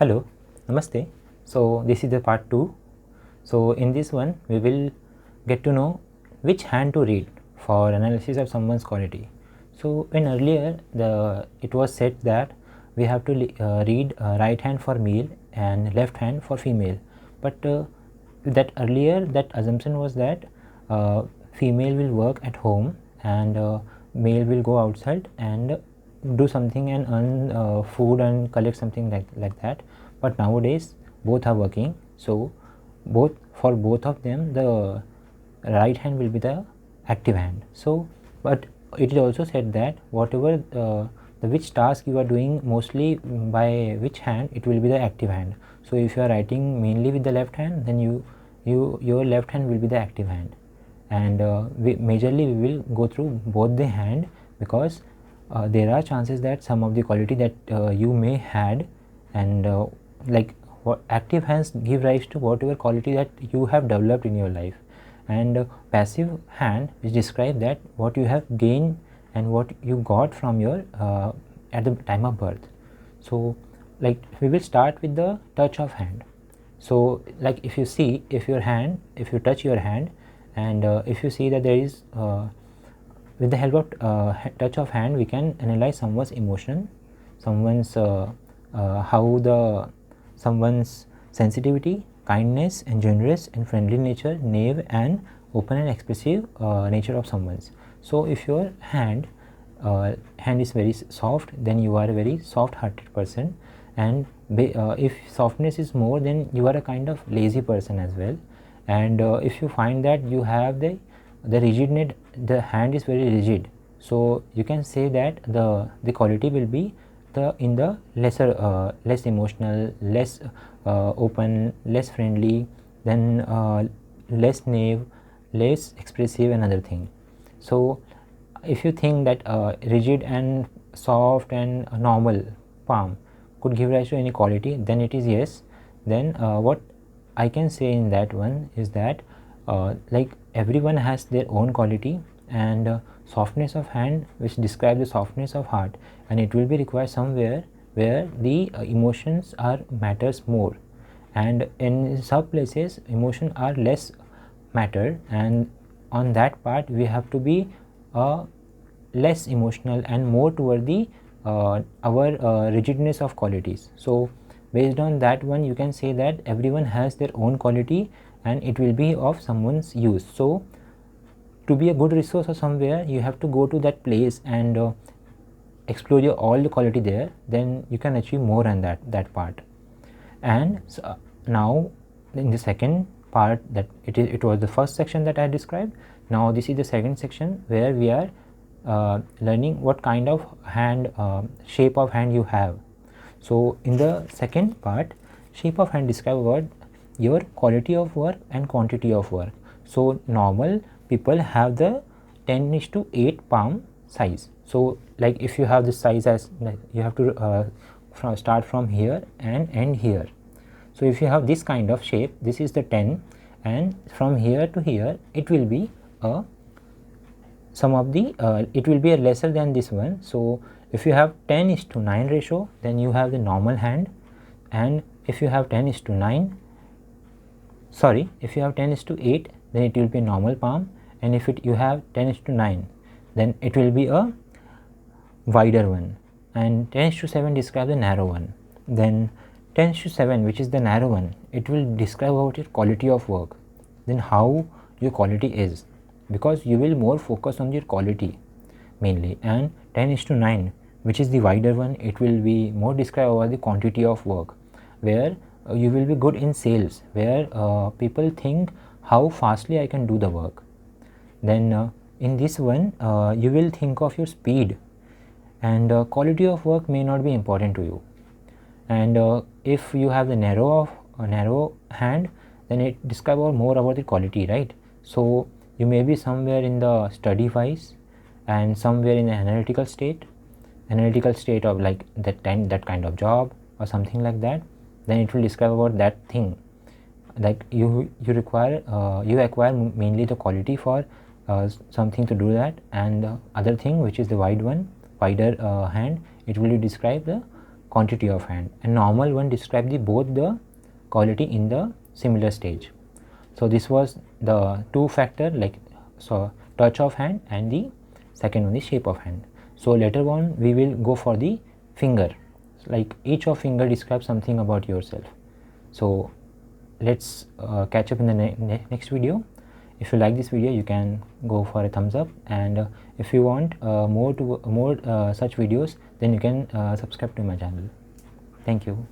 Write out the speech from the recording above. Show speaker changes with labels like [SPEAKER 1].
[SPEAKER 1] Hello, Namaste. So this is the part 2. So in this one we will get to know which hand to read for analysis of someone's quality. So in earlier it was said that we have to read right hand for male and left hand for female, but that earlier that assumption was that female will work at home and male will go outside and do something and earn food and collect something like that. But nowadays both are working, so both of them the right hand will be the active hand. So but it is also said that whatever the which task you are doing mostly by which hand, it will be the active hand. So if you are writing mainly with the left hand, then your left hand will be the active hand, and majorly we will go through both the hand, because there are chances that some of the quality that you may had, and like what active hands give rise to whatever quality that you have developed in your life, and passive hand which describe that what you have gained and what you got from your at the time of birth. So like we will start with the touch of hand. So like if you see, if you touch your hand, and if you see that there is with the help of touch of hand, we can analyze someone's emotion, someone's someone's sensitivity, kindness and generous and friendly nature, naive and open and expressive nature of someone's. So if your hand is very soft, then you are a very soft hearted person, and if softness is more, then you are a kind of lazy person as well. And if you find that you have the rigidness, the hand is very rigid, so you can say that the quality will be in the lesser less emotional, less open, less friendly, then less naive, less expressive and other thing. So if you think that rigid and soft and normal palm could give rise to any quality, then it is yes. Then what I can say in that one is that like everyone has their own quality, and softness of hand which describes the softness of heart, and it will be required somewhere where the emotions are matters more, and in some places emotion are less matter, and on that part we have to be less emotional and more toward the our rigidness of qualities. So based on that one, you can say that everyone has their own quality and it will be of someone's use. So to be a good resource or somewhere, you have to go to that place and explore all the quality there, then you can achieve more on that part. And so, now in the second part, that it was the first section that I described. Now this is the second section where we are learning what kind of hand shape of hand you have. So in the second part, shape of hand describe about your quality of work and quantity of work. So normal people have the 10:8 palm size. So like if you have this size as, you have to start from here and end here. So if you have this kind of shape, this is the 10, and from here to here it will be a some of the it will be a lesser than this one. So if you have 10:9 ratio, then you have the normal hand, and if you have 10:9, sorry, if you have 10:8, then it will be a normal palm, and if you have 10:9, then it will be a wider one, and 10:7 describe the narrow one. Then 10:7, which is the narrow one, it will describe about your quality of work, then how your quality is, because you will more focus on your quality mainly. And 10:9, which is the wider one, it will be more describe about the quantity of work, where you will be good in sales, where people think how fastly I can do the work. Then in this one you will think of your speed, and quality of work may not be important to you. And if you have the narrow hand, then it describe more about the quality, right? So you may be somewhere in the study wise and somewhere in the analytical state of like that kind of job or something like that. Then it will describe about that thing, like you require you acquire mainly the quality for something to do that. And the other thing, which is the wider hand, it will describe the quantity of hand, and normal one describe the both the quality in the similar stage. So this was the two factor, like so touch of hand and the second one the shape of hand. So later on we will go for the finger, like each of finger describes something about yourself. So let's catch up in the next video. If you like this video, you can go for a thumbs up, and if you want more such videos, then you can subscribe to my channel. Thank you.